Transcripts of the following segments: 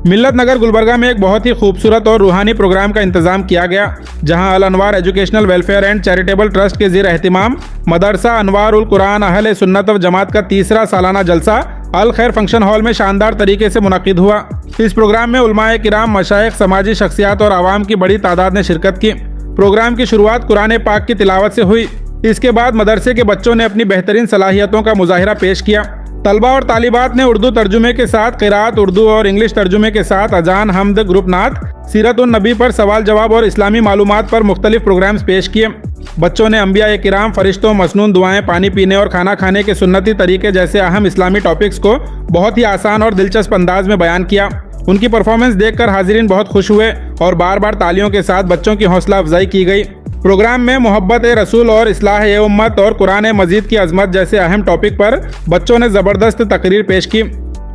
मिल्लत नगर गुलबर्गा में एक बहुत ही खूबसूरत और रूहानी प्रोग्राम का इंतजाम किया गया, जहां Al Anwar Educational Welfare and Charitable Trust के ज़ेर एहतिमाम मदरसा अनवार उल कुरान अहले सुन्नत व जमात का तीसरा सालाना जलसा अल खैर फंक्शन हॉल में शानदार तरीके से मुनक्किद हुआ। इस प्रोग्राम में उलमाए किराम, मशाइख, समाजी शख्सियात और आवाम की बड़ी तादाद ने शिरकत की। प्रोग्राम की शुरुआत कुरान पाक की तिलावत से हुई। इसके बाद मदरसे के बच्चों ने अपनी बेहतरीन सलाहियतों का मुजाहिरा पेश किया। तलबा और तालिबात ने उर्दू तर्जुमे के साथ क़िराअत, उर्दू और इंग्लिश तर्जुमे के साथ अजान, हमद, ग्रुप नात, सीरत उन नबी पर सवाल जवाब और इस्लामी मालूमात पर मुख्तलिफ प्रोग्राम्स पेश किए। बच्चों ने अंबिया किराम, फरिश्तों, मसनून दुआएं, पानी पीने और खाना खाने के सुन्नती तरीके जैसे अहम इस्लामी टॉपिक्स को बहुत ही आसान और दिलचस्प अंदाज में बयान किया। उनकी परफॉर्मेंस देखकर हाजिरीन बहुत खुश हुए और बार बार तालियों के साथ बच्चों की हौसला अफजाई की गई। प्रोग्राम में मोहब्बत रसूल और इस्लाह उम्मत और कुरान मजीद की अजमत जैसे अहम टॉपिक पर बच्चों ने ज़बरदस्त तकरीर पेश की।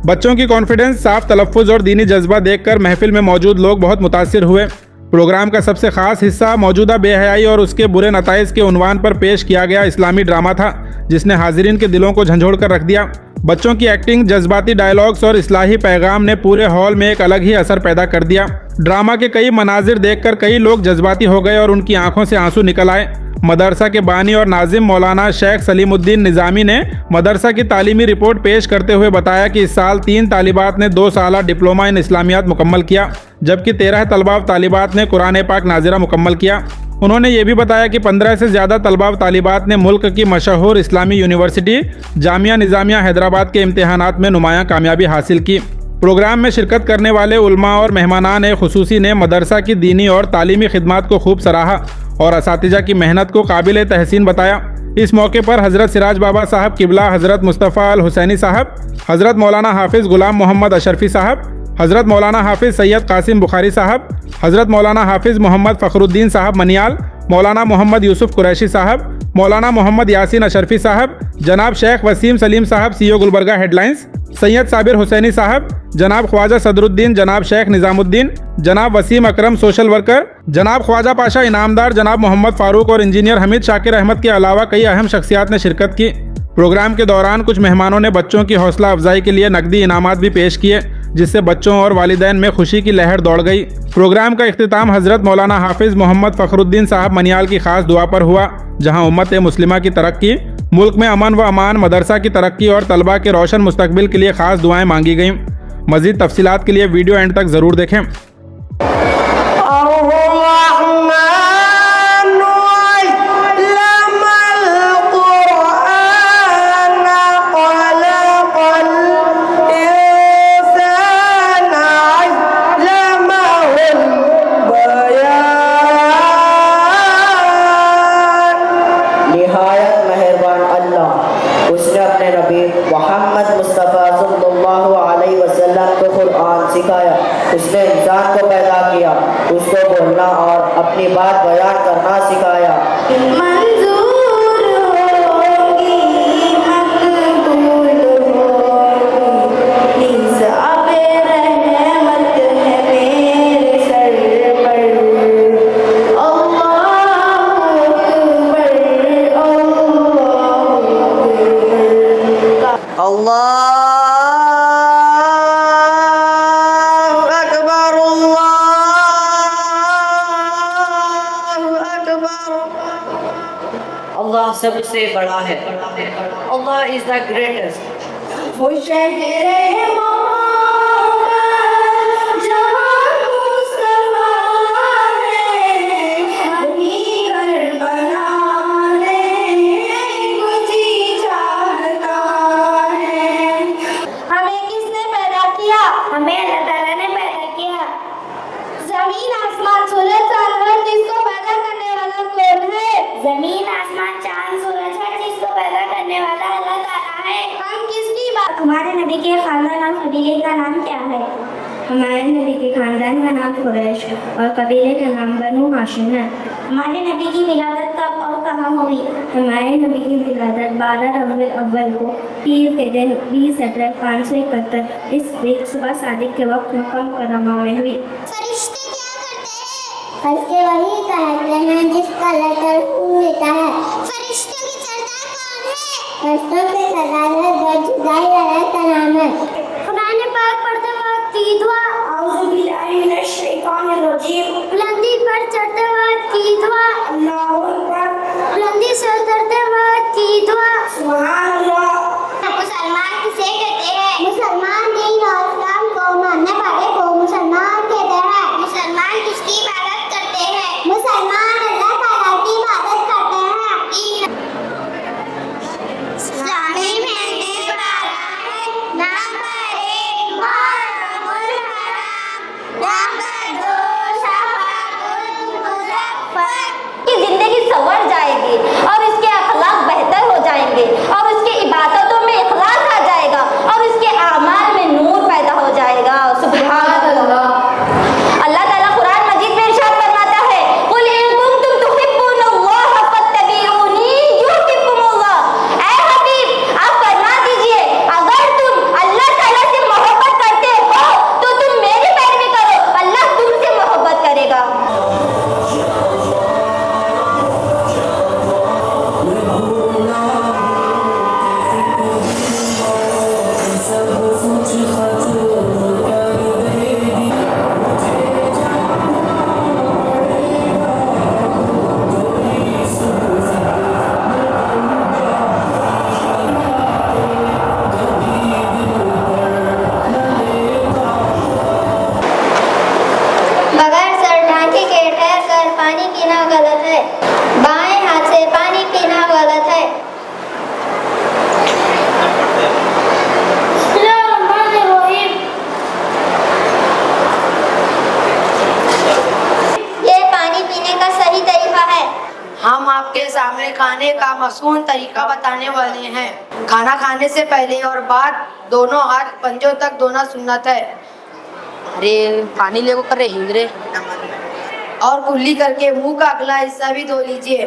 बच्चों की कॉन्फिडेंस, साफ तलफ़्फ़ुज़ और दीनी जज्बा देखकर महफिल में मौजूद लोग बहुत मुतासिर हुए। प्रोग्राम का सबसे ख़ास हिस्सा मौजूदा बेहयाई और उसके बुरे नताइज के उन्वान पर पेश किया गया इस्लामी ड्रामा था, जिसने हाजिरीन के दिलों को झंझोड़ कर रख दिया। बच्चों की एक्टिंग, जज्बाती डायलॉग्स और इस्लाही पैगाम ने पूरे हॉल में एक अलग ही असर पैदा कर दिया। ड्रामा के कई मनाजिर देखकर कई लोग जज्बाती हो गए और उनकी आंखों से आंसू निकल आए। मदरसा के बानी और नाजिम मौलाना शेख सलीमुद्दीन निज़ामी ने मदरसा की तालीमी रिपोर्ट पेश करते हुए बताया कि इस साल 3 तालिबात ने 2 साला डिप्लोमा इन इस्लामियात मुकम्मल किया, जबकि 13 तलबा तालिबात ने कुरान पाक नाजिरा मुकम्मल किया। उन्होंने ये भी बताया कि 15 से ज़्यादा तलबा तालिबात ने मुल्क की मशहूर इस्लामी यूनिवर्सिटी जामिया निज़ामिया हैदराबाद के इम्तिहानात में नुमायाँ कामयाबी हासिल की। प्रोग्राम में शिरकत करने वाले उलमा और मेहमानान खुसूसी ने मदरसा की दीनी और तालीमी खिदमात को खूब सराहा और असातिज़ा की मेहनत को काबिल तहसीन बताया। इस मौके पर हज़रत सिराज बाबा साहब किबला, हज़रत मुस्तफ़ा अल हुसैनी साहब, हज़रत मौलाना हाफिज़ गुलाम मोहम्मद अशरफी साहब, हज़रत मौलाना हाफिज़ सैयद कासिम बुखारी साहब, हज़रत मौलाना हाफिज़ मोहम्मद फ़खरुद्दीन साहब मनियाल, मौलाना मोहम्मद यूसुफ कुरैशी साहब, मौलाना मोहम्मद यासीन अशरफी साहब, जनाब शेख वसीम सलीम साहब CEO गुलबर्गा हेडलाइंस, सैयद साबिर हुसैनी साहब, जनाब ख्वाजा सदरुद्दीन, जनाब शेख निज़ामुद्दीन, जनाब वसीम अकरम सोशल वर्कर, जनाब ख्वाजा पाशा इनामदार, जनाब मोहम्मद फ़ारूक और इंजीनियर हमीद शाकिर अहमद के अलावा कई अहम शख्सियात ने शिरकत की। प्रोग्राम के दौरान कुछ मेहमानों ने बच्चों की हौसला अफजाई के लिए नकदी इनामात भी पेश किए, जिससे बच्चों और वालिदैन में खुशी की लहर दौड़ गई। प्रोग्राम का इख्तिताम हज़रत मौलाना हाफिज़ मोहम्मद फ़खरुद्दीन साहब मनियाल की खास दुआ पर हुआ, जहां उम्मत मुस्लिमा की तरक्की, मुल्क में अमन व अमान, मदरसा की तरक्की और तलबा के रोशन मुस्तकबिल के लिए खास दुआएं मांगी गईं। मज़ीद तफसीलात के लिए वीडियो एंड तक ज़रूर देखें। सिखाया, उसने इंसान को पैदा किया, उसको बोलना और अपनी बात बयान करना सिखाया। अल्लाह सबसे बड़ा है। अल्लाह इज द ग्रेटेस्ट। वो हमें अल्लाह ताला ने पैदा किया। जमीन आसमान सूरज चांद है, जिसको पैदा करने वाला कौन है? जमीन आसमान चांद सूरज है, जिसको पैदा करने वाला अल्लाह ताला है। हम किसकी बात? हमारे नबी के खानदान और कबीले का नाम क्या है? हमारे नबी के खानदान का नाम कुरैश और कबीले का नाम बनु हाशिम है। हमारे नबी की विलादत कब और कहाँ हुई? हमारे नबी की विलादत 12 रबीउल अव्वल को पीर के दिन 20 अप्रैल 571 इस दिन सुबह सादिक के वक्त मक्का मुकर्रमा में हुई। फरिश्ते क्या करते हैं? फरिश्ते वही कहते हैं जिसका लेटर होता है। फरिश्तों की सरदार कौन है? फरिश्तों के सरदार है जुदाई वाला का नाम है। कुरान पाक पढ़ते वक्त ईद हुआ रजीम। बुलंदी पर चढ़ते वक्त की दुआ, अल्लाहु अकबर। बुलंदी से उतरते वक्त की दुआ, सुभान अल्लाह। मुसलमान किसे कहते हैं? मुसलमान दीन और इस्लाम को मानने वाले को मुसलमान कहते हैं। मुसलमान किसकी इबादत करते हैं? मुसलमान अल्लाह ताला की इबादत करते हैं। इस्लामी महीने बारह है। नंबर 1 मुहर्रमुल हराम, नंबर 2 शफ़ाअतुल मुज़फ़्फ़र। की जिंदगी संवर जाएगी और इसके अखलाक बेहतर हो जाएंगे और उसकी इबादतों में इखलास आ जाएगा और उसके आमाल में नूर पैदा हो जाएगा। सुभान अल्लाह। अल्लाह ताला कुरान मजीद में इरशाद फरमाता है, कुल इन कुंतुम तुहिब्बुनल्लाह फत्तबिऊनी युहिब्बुकुमुल्लाह। ऐ हबीब, आप फरमा दीजिए, अगर तुम अल्लाह ताला से मोहब्बत करते हो तो तुम मेरी पैरवी करो, अल्लाह तुमसे मोहब्बत करेगा। बगैर सर ढांके के ठहर कर पानी पीना गलत है। बाएं हाथ से पानी पीना गलत है। ये पानी पीने का सही तरीका है। हम आपके सामने खाने का मसून तरीका बताने वाले हैं। खाना खाने से पहले और बाद दोनों हाथ पंजों तक धोना सुन्नत है। अरे पानी ले को कर रहे हिंगरे। और कुल्ली करके मुंह का अगला हिस्सा भी धो लीजिए।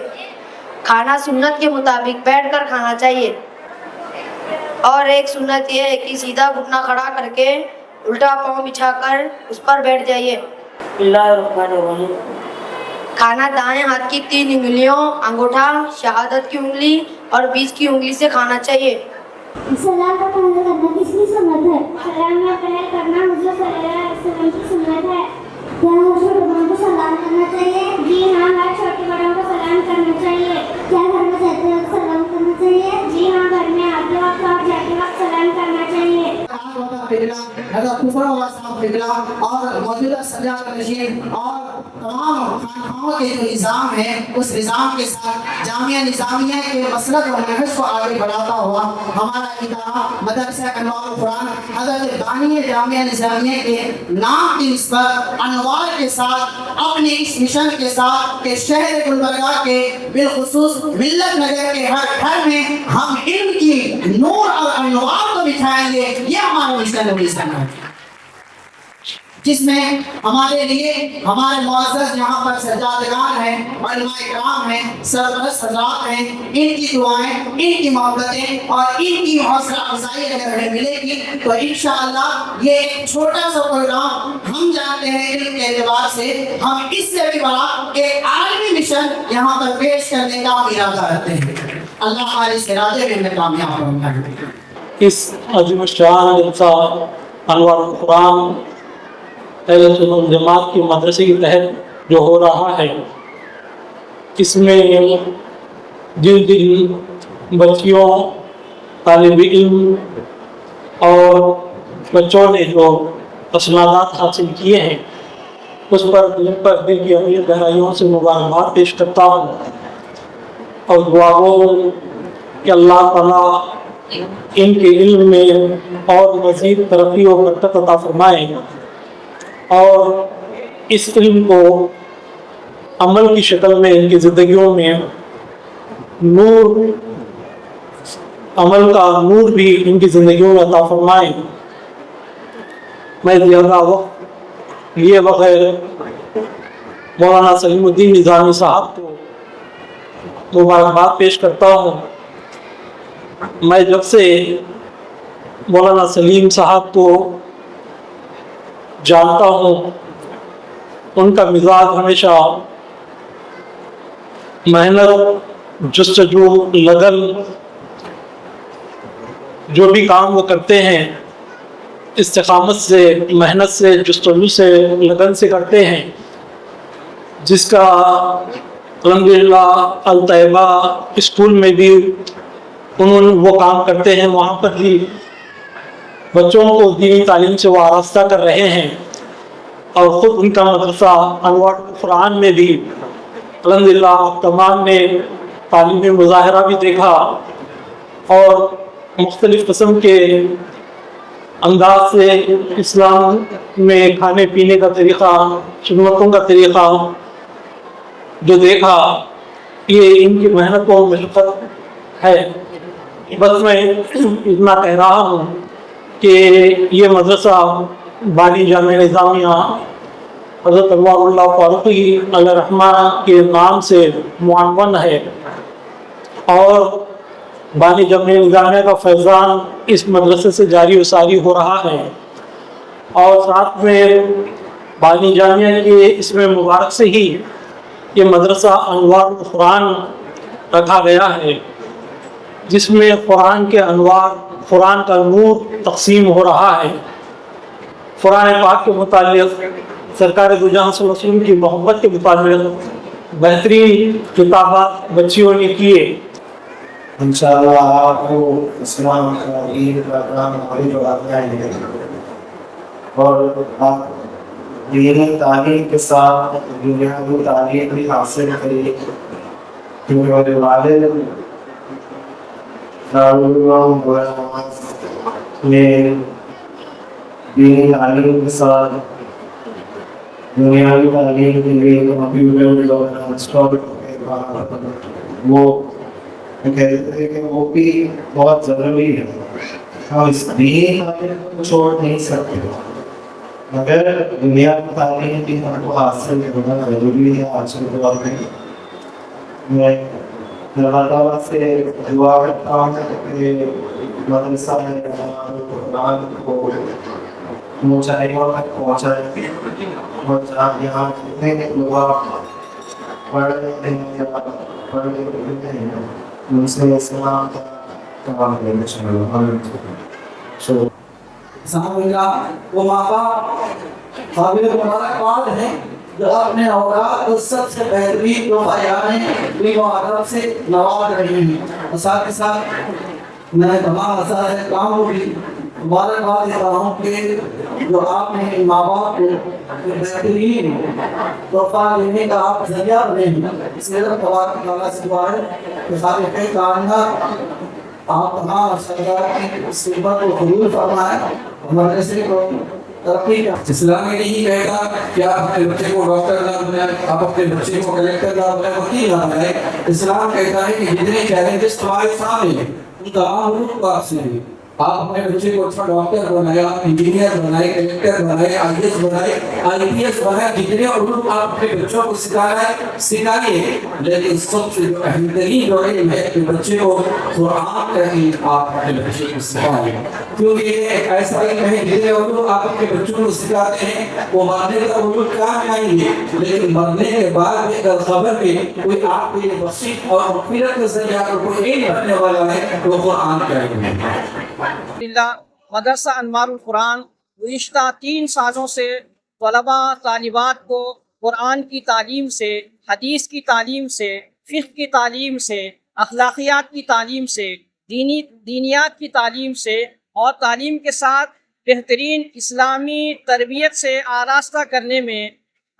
खाना सुन्नत के मुताबिक बैठकर खाना चाहिए। और एक सुन्नत ये है कि सीधा घुटना खड़ा करके उल्टा पाँव बिछाकर उस पर बैठ जाइए। खाना दाएं हाथ की 3 उंगलियों, अंगूठा, शहादत की उंगली और बीच की उंगली से खाना चाहिए। सलाम का पहले करना किसकी सुन्नत है? सलाम में पहले करना हुजूर सल्लल्लाहु अलैहि वसल्लम की सुन्नत है। क्या हर छोटे बड़ों को सलाम करना चाहिए? जी हाँ, हर छोटे बड़ों को सलाम करना चाहिए। क्या घर में जाते वक्त सलाम करना चाहिए? जी हाँ, घर में आते वक्त और जाते वक्त सलाम करना चाहिए। और मौजूदा सजा का नशीन और तमाम खानखानों के जो निज़ाम है, उस निज़ाम के साथ जामिया निज़ामिया के मसलक और महज को आगे बढ़ाता हुआ हमारा इदारा मदरसा अनवारुल कुरान हज़रत बानी जामिया निज़ामिया के नाम की निस्बत अनवार के साथ अपने इस मिशन के साथ कि शहर गुलबर्गा के बिलखुसूस मिल्लत नगर के हर घर में हम इल्म की नूर और अनवार को बिछाएंगे। ये हमारा मिशन है, जिसमें हमारे लिए हमारे मुअज़्ज़ज़ यहाँ पर सज्जादगान हैं, उलमा इकराम हैं, सरपरस्त हज़रात हैं। इनकी दुआएं, इनकी मोहब्बतें और इनकी हौसला अफ़ज़ाई अगर हमें मिलेगी तो इंशाअल्लाह ये एक छोटा सा प्रोग्राम हम जानते हैं इल्म के एतबार से हम इससे भी बड़ा एक आलमी मिशन यहाँ पर पेश करने का इरादा रखते हैं। अल्लाह हमारे इस इरादे में हमें कामयाब बनाए। इस अज़ीम शान जलसा अनवारुल कुरान अहले सुन्नत जमात की मदरसे के तहत जो हो रहा है, इसमें जिन जिन बच्चियों, तालिब इल्म और बच्चों ने जो असनादात हासिल किए हैं, उस पर दिल की अमीर गहराइयों से मुबारकबाद पेश करता हूँ और दुआ गो कि अल्लाह ताला इनके इल्म में और मज़ीद तरक्की और बरकत अता फरमाए और इस इल्म को अमल की शक्ल में इनकी ज़िंदगियों में नूर, अमल का नूर भी इनकी ज़िंदगियों में अता फरमाए। मैं ज़्यादा वक्त लिए बगैर मौलाना सलीमुद्दीन निज़ामी साहब को मुबारकबाद पेश करता हूँ। मैं जब से मौलाना सलीम साहब को जानता हूँ, उनका मिजाज हमेशा मेहनत, जस्तजू, लगन, जो भी काम वो करते हैं इस्तिकामत से, मेहनत से, जस्तजू से, लगन से करते हैं جس کا الحمدللہ الطیبہ اسکول میں بھی انہوں وہ کام کرتے ہیں، وہاں پر بھی بچوں کو دینی تعلیم سے وابستہ کر رہے ہیں، اور خود ان کا مدرسہ انوار القرآن میں بھی الحمدللہ آپ تمام نے تعلیمی مظاہرہ بھی دیکھا اور مختلف قسم کے انداز سے اسلام میں کھانے پینے کا طریقہ، سنتوں کا طریقہ جو دیکھا، یہ ان کی محنت و مشقت ہے۔ بس میں اتنا کہہ رہا ہوں کہ یہ مدرسہ بانی جامعہ نظامیہ حضرت انوار اللہ فاروقی علیہ الرحمہ کے نام سے معاون ہے، اور بانی جامعہ نظامیہ کا فیضان اس مدرسے سے جاری و ساری ہو رہا ہے، اور ساتھ میں بانی جامعہ کے اس میں مبارک سے ہی یہ مدرسہ انوار القرآن رکھا گیا ہے، جس میں قرآن کے انوار، قرآن کا نور تقسیم ہو رہا ہے۔ قرآن پاک کے متعلق، سرکار دو جہاں صلی اللہ علیہ وسلم کی محبت کے متعلق بہترین خطابات بچیوں نے کیے۔ انشاءاللہ آپ کو اسلام کا دین کا کام آگے بڑھاتے ہیں، اور آپ دینی تعلیم کے ساتھ دنیاوی تعلیم بھی حاصل کریں، کیونکہ میرے والد میں دینی تعلیم کے ساتھ دنیاوی تعلیم کے لیے کمپیوٹر انسٹال وہ کہتے تھے کہ وہ بھی بہت ضروری ہے، ہم اس دینی تعلیم کو چھوڑ نہیں سکتے، مگر دنیا کی تعلیم بھی ہم کو حاصل کرنا ضروری ہے۔ آج کے دور میں اللہ تعالیٰ سے دعا کرتا ہوں کہ مدرسہ قرآن کو اونچائیوں تک پہنچائے، اور یہاں جتنے لوگ پڑھ رہے ہیں یا پڑھ رہے ہیں ان سے اسلام کا کام کرنا چاہیے۔ الحمدللہ وہ ماں باپ قابل مبارکباد ہیں جو اپنے اولاد کو سب سے بہترین علم و ادب سے نواز رہے ہیں، اور ساتھ کے ساتھ میں تمام اساتذہ کرام کو بھی مبارکباد دیتا ہوں کہ جو آپ نے ماں باپ کو بہترین تحفہ لینے کا آپ ذریعہ بنے ہیں، اس لیے تبارک تعالیٰ سے دعا ہے کہ خالق کائنات آپ تمام اساتذہ کی اس خدمت کو قبول فرمائیں، مدرسے کو ترقی کا۔ اسلام میں نہیں کہتا کہ آپ اپنے بچے کو ڈاکٹر نہ بنائیں، آپ اپنے بچے کو کلیکٹر نہ بنائیں، وکیل نہ بنائیں۔ اسلام کہتا ہے کہ جتنے چیلنجز تمہارے سامنے ہیں ان تمام علوم کو آپ سے لیں۔ آپ اپنے بچے کو اچھا ڈاکٹر بنایا، انجینئر بنائے، کلیکٹر بنائے، آئی ایس بنائے، آئی پی ایس بنائے، جتنے علوم آپ اپنے بچوں کو سکھائیے، لیکن سب سے جو اہم ترین جو علم ہے کہ بچے کو قرآن کا علم آپ اپنے بچے کو سکھائیں، کیونکہ یہ ایک ایسا علم ہے جتنے علوم آپ اپنے بچوں کو سکھاتے ہیں وہ مرنے کا علوم کام آئیں گے، لیکن مرنے کے بعد بھی اگر خبر میں کوئی آپ کے لیے بخشش اور مغفرت کا ذریعہ کوئی علم رکھنے والا ہے وہ قرآن کا علم ہے۔ مدرسہ انوار القرآن گزشتہ 3 سالوں سے طلباء طالبات کو قرآن کی تعلیم سے، حدیث کی تعلیم سے، فقہ کی تعلیم سے، اخلاقیات کی تعلیم سے، دینیات کی تعلیم سے اور تعلیم کے ساتھ بہترین اسلامی تربیت سے آراستہ کرنے میں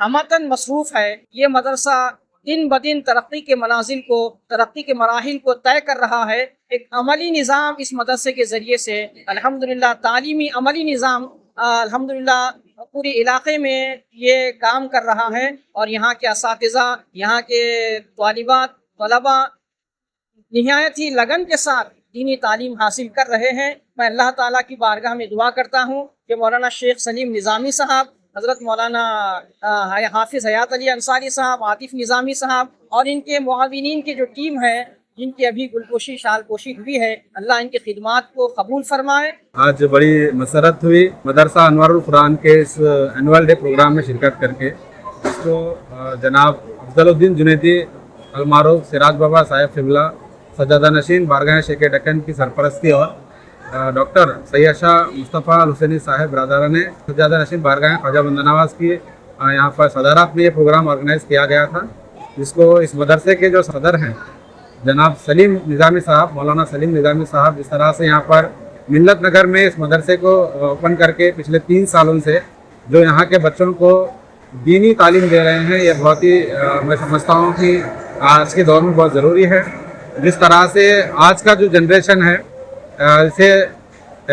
ہمتاً مصروف ہے۔ یہ مدرسہ دن بدن ترقی کے منازل کو، ترقی کے مراحل کو طے کر رہا ہے۔ ایک عملی نظام اس مدرسے کے ذریعے سے الحمدللہ، تعلیمی عملی نظام الحمدللہ پورے علاقے میں یہ کام کر رہا ہے، اور یہاں کے اساتذہ، یہاں کے طلباء نہایت ہی لگن کے ساتھ دینی تعلیم حاصل کر رہے ہیں۔ میں اللہ تعالیٰ کی بارگاہ میں دعا کرتا ہوں کہ مولانا شیخ سلیم نظامی صاحب، حضرت مولانا حافظ حیات علی انصاری صاحب، عاطف نظامی صاحب اور ان کے معاونین کی جو ٹیم ہے جن کی ابھی گلپوشی شال پوشی ہوئی ہے، اللہ ان کی خدمات کو قبول فرمائے۔ آج بڑی مسرت ہوئی مدرسہ انوار القرآن کے اس اینول ڈے پروگرام میں شرکت کر کے، اس کو جناب افضل الدین جنیدی المعروف سراج بابا صاحب قبلہ سجادہ نشین بارگاہ شیخ ڈکن کی سرپرستی اور ڈاکٹر سید شاہ مصطفیٰ الحسینی صاحب برادران سجادہ نشین بارگاہ خواجہ بندہ نواز کی यहाँ पर सदारत में ये प्रोग्राम ऑर्गेनाइज किया गया था, जिसको इस मदरसे के जो सदर हैं जनाब सलीम निज़ामी साहब, मौलाना सलीम निज़ामी साहब, जिस तरह से यहाँ पर मिल्लत नगर में इस मदरसे को ओपन करके पिछले 3 सालों से जो यहाँ के बच्चों को दीनी तालीम दे रहे हैं, ये बहुत ही मैं समझता हूँ कि आज के दौर में बहुत ज़रूरी है। जिस तरह से आज का जो जनरेशन है इसे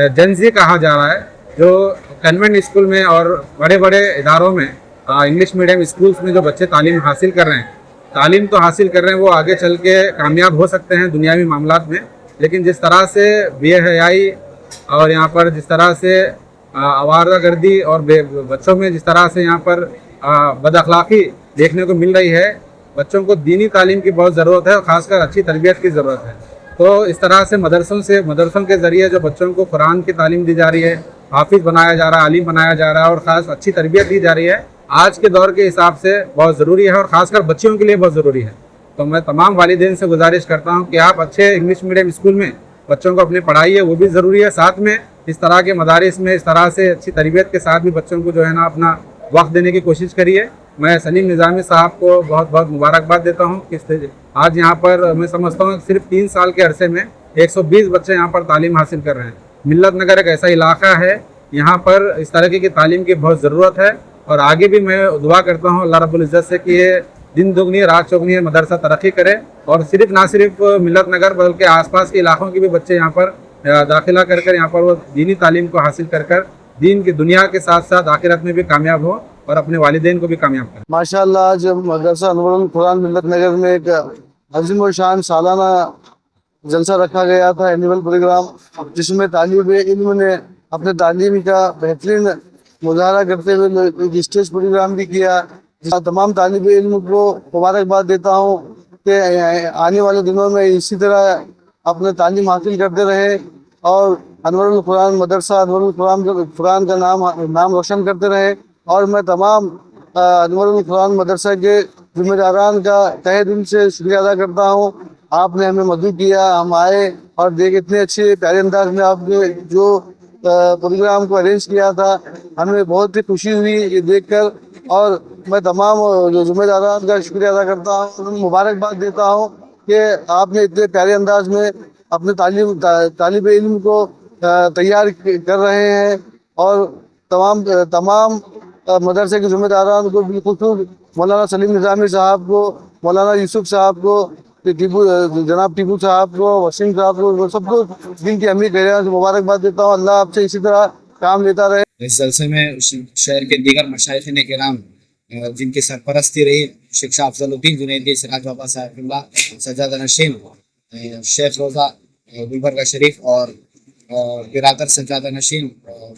जेनज़ी कहा जा रहा है, जो कन्वेंट स्कूल में और बड़े बड़े इदारों में इंग्लिश मीडियम स्कूल्स में जो बच्चे तालीम हासिल कर रहे हैं, तालीम तो हासिल कर रहे हैं, वो आगे चल के कामयाब हो सकते हैं दुनियावी मामलात में, लेकिन जिस तरह से बेहयाई और यहाँ पर जिस तरह से आवारागर्दी और बच्चों में जिस तरह से यहाँ पर बदअखलाक़ी देखने को मिल रही है, बच्चों को दीनी तालीम की बहुत ज़रूरत है और ख़ासकर अच्छी तरबियत की ज़रूरत है। तो इस तरह से मदरसों के ज़रिए जो बच्चों को कुरान की तालीम दी जा रही है, हाफिज़ बनाया जा रहा है, आलिम बनाया जा रहा है और ख़ास अच्छी तरबियत दी जा रही है, आज के दौर के हिसाब से बहुत ज़रूरी है और ख़ासकर बच्चियों के लिए बहुत ज़रूरी है। तो मैं तमाम वालिदैन से गुजारिश करता हूँ कि आप अच्छे इंग्लिश मीडियम स्कूल में बच्चों को अपने पढ़ाइए, वो भी ज़रूरी है, साथ में इस तरह के मदारिस में इस तरह से अच्छी तरबियत के साथ भी बच्चों को जो है ना अपना वक्त देने की कोशिश करिए। मैं सलीम निज़ामी साहब को बहुत बहुत मुबारकबाद देता हूँ कि आज यहाँ पर मैं समझता हूँ सिर्फ 3 साल के अरसे में 120 बच्चे यहाँ पर तालीम हासिल कर रहे हैं। मिल्लत नगर एक ऐसा इलाका है, यहाँ पर इस तरह की तालीम की बहुत ज़रूरत है और आगे भी मैं दुआ करता हूँ अल्लाह रब्बुल इज़्ज़त से कि ये दिन दुगनी रात चौगनी मदरसा तरक्की करे और सिर्फ ना सिर्फ मिल्लत नगर बल्कि आसपास के इलाकों के भी बच्चे यहाँ पर दाखिला कर कर यहाँ पर वो दीनी तालीम को हासिल कर कर दीन की दुनिया के साथ साथ आखिरत में भी कामयाब हो और अपने वालिदैन को भी कामयाब करें। माशाअल्लाह, आज मदरसा अनवरुल कुरान मिल्लत नगर में एक अज़ीम व शान सालाना जलसा रखा गया था, एनुअल प्रोग्राम, जिसमें तालिब इल्म ने अपने तालीम का बेहतरीन मुजाहरा करते हुए एक स्टेज प्रोग्राम भी किया। तमाम तालिब इल्म को मुबारकबाद देता हूँ कि आने वाले दिनों में इसी तरह अपने तालीम हासिल करते रहे और अनवरुल कुरान मदरसा अनवरुल कुरान का नाम रोशन करते रहे। और मैं तमाम अनवरुल कुरान मदरसा के जिम्मेदारान का तहे दिल से शुक्रिया अदा करता हूँ। आपने हमें मदद किया, हम आए और देख इतने अच्छे प्यारे अंदाज में आपने जो प्रोग्राम को अरेंज किया था, हमें बहुत ही खुशी हुई ये देखकर। और मैं तमाम जो जिम्मेदारान का शुक्रिया अदा करता हूँ, उन्हें मुबारकबाद देता हूँ कि आपने इतने प्यारे अंदाज में अपने तालिब इल्म को तैयार कर रहे हैं। और तमाम मदरसे के जिम्मेदारान को बिल्कुल मौलाना सलीम निज़ामी साहब को, मौलाना यूसुफ साहब को, जनाब टीपू साहब को, वसीम साहब को, सबको दिन की अमीर खैरियत से मुबारकबाद देता हूँ। अल्लाह आपसे इसी तरह काम लेता रहे। इस जलसे में शहर के दीगर मशाइख़ किराम जिनकी सरपरस्ती रही शेख शाह अफजलुद्दीन जुनैदी, सिराज बाबा साहिबुल्लाह, सज्जादा नशीन, शेख रोज़ा गुलबर्गा शरीफ और बिरादर सज्जादा नशीन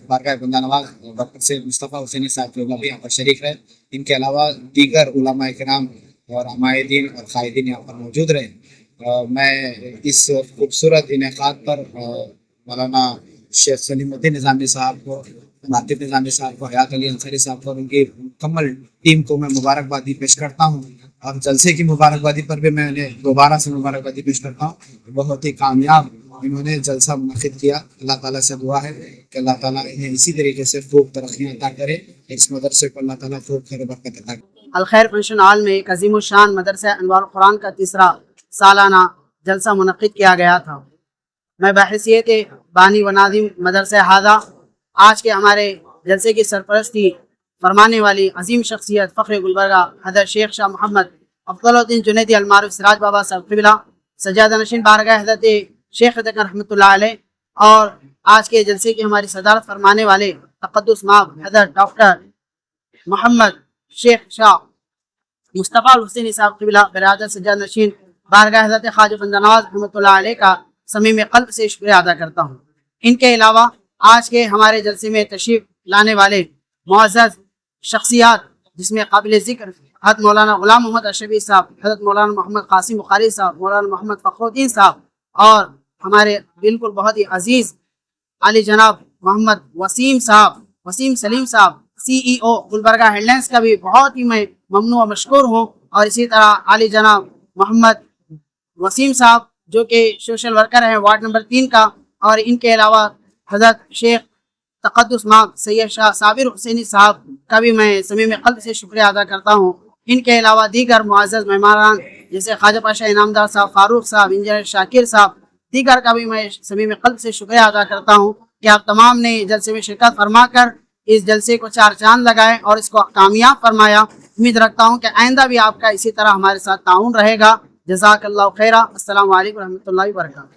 बारगाह बंदा नवाज डॉक्टर से मुस्तफ़ा हुसैनी साहब भी यहाँ पर शरीक रहे। इनके अलावा दीगर उलमा किराम और हमायदीन और क़ायदीन यहाँ पर मौजूद रहे। मैं इस खूबसूरत इनेक़ाद पर मौलाना शेख सलीमुद्दीन निज़ामी साहब को, नातिब निज़ामी साहब को, हयात अली अंसारी साहब को और उनकी मुकम्मल टीम को मैं मुबारकबादी पेश करता हूँ। और जलसे की मुबारकबादी पर भी मैं उन्हें दोबारा से मुबारकबादी पेश करता हूँ। बहुत ही कामयाब इन्होंने जलसा मुनक़िद किया। अल्लाह ताला से दुआ है कि अल्लाह ताला इन्हें इसी तरीके से खूब तरक्कियाँ अता करे, इस मदरसे को अल्लाह ताला खूब खैर बरकत अता करे। अलखैर फंक्शन हॉल में एक अजीम शान मदरसा अनवारुल कुरान का 3रा सालाना जलसा मुनक़िद किया गया था। मैं बहैसियत बानी व नाज़िम मदरसा हादा आज के हमारे जलसे की सरपरस्ती फरमाने वाली अजीम शख्सियत फ़ख्र गुलबर्गा हज़रत शेख शाह मोहम्मद अफज़लुद्दीन जुनैदी अलमारूफ सिराज बाबा साहब क़िबला, सज्जादा नशीन बारगाह हज़रत शेख दकन रहमतुल्लाह अलैह और आज के जलसे की हमारी सदारत फरमाने वाले तक़द्दुस माब हज़रत डॉक्टर मोहम्मद शेख शाह मुस्तफ़ा हुसैनी साहब क़िबला, बिरादर सज्जादा नशीन बारगाह हज़रत ख्वाजा बंदा नवाज रहमतुल्लाह अलैह का समीम क़ल्ब से शुक्रिया अदा करता हूँ। इनके अलावा आज के हमारे जलसे में तशरीफ़ लाने वाले मुअज़्ज़ज़ शख्सियात जिसमें काबिल ज़िक्र हज़रत मौलाना ग़ुलाम मोहम्मद अशरफी साहब, हज़रत मौलाना मोहम्मद क़ासिम बुखारी साहब, मौलाना मोहम्मद फ़खरुद्दीन साहब और हमारे बिल्कुल बहुत ही अजीज़ आली जनाब मोहम्मद वसीम सलीम साहब CEO गुलबर्गा हेडलाइंस का भी बहुत ही मैं ममनू व मशकूर हूँ। और इसी तरह आली जनाब मोहम्मद वसीम साहब जो कि सोशल वर्कर हैं वार्ड नंबर 3 का। और इनके अलावा हज़रत शेख तक़द्दुस माँ सैयद शाह साबिर हुसैनी साहब का भी मैं समीम क़ल्ब से शुक्रिया अदा करता हूँ। इनके अलावा दीगर मुअज़्ज़ज़ मेहमान जैसे ख्वाजा पाशा इनामदार साहब, फारूक साहब, इंजीनियर शाकिर साहब, दीगर का भी मैं समीम क़ल्ब से शुक्रिया अदा करता हूँ कि आप तमाम ने जलसे में शिरकत फरमा कर इस जलसे को चार चांद लगाए और इसको कामयाब फरमाया। उम्मीद रखता हूँ कि आइंदा भी आपका इसी तरह हमारे साथ ताउन रहेगा। जज़ाकल्लाहु खैरा। अस्सलामु अलैकुम रहमतुल्लाहि व बरकातहू।